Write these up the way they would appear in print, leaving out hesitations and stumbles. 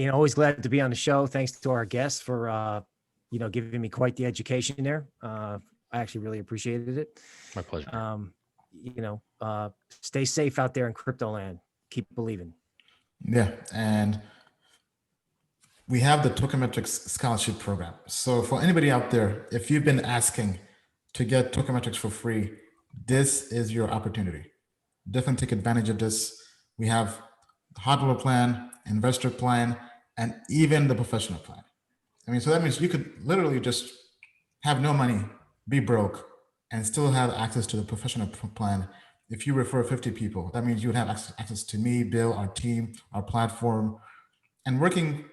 Always glad to be on the show. Thanks to our guests for, giving me quite the education there. I actually really appreciated it. My pleasure. Stay safe out there in crypto land. Keep believing. Yeah. And we have the Token Metrics Scholarship Program. So for anybody out there, if you've been asking to get Token Metrics for free, this is your opportunity. Definitely take advantage of this. We have the hodler plan, investor plan, and even the professional plan. So that means you could literally just have no money, be broke, and still have access to the professional plan. If you refer 50 people, that means you would have access to me, Bill, our team, our platform, and working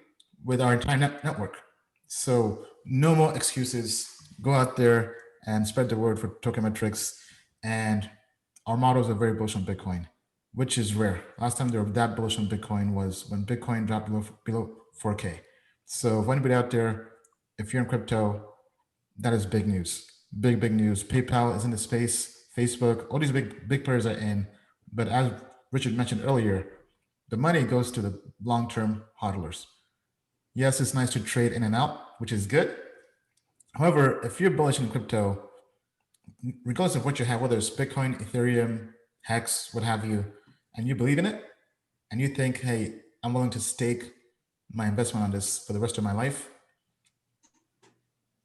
with our entire network. So no more excuses. Go out there and spread the word for Token Metrics. And our models are very bullish on Bitcoin, which is rare. Last time they were that bullish on Bitcoin was when Bitcoin dropped below 4K. So for anybody out there, if you're in crypto, that is big news. Big news. PayPal is in the space. Facebook, all these big players are in. But as Richard mentioned earlier, the money goes to the long-term hodlers. Yes, it's nice to trade in and out, which is good. However, if you're bullish in crypto, regardless of what you have, whether it's Bitcoin, Ethereum, Hex, what have you, and you believe in it, and you think, hey, I'm willing to stake my investment on this for the rest of my life,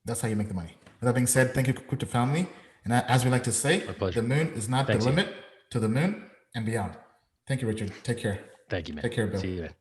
that's how you make the money. With that being said, thank you, crypto family. And as we like to say, the moon is not the limit to the moon and beyond. Thank you, Richard. Take care. Thank you, man. Take care, Bill. See you, man.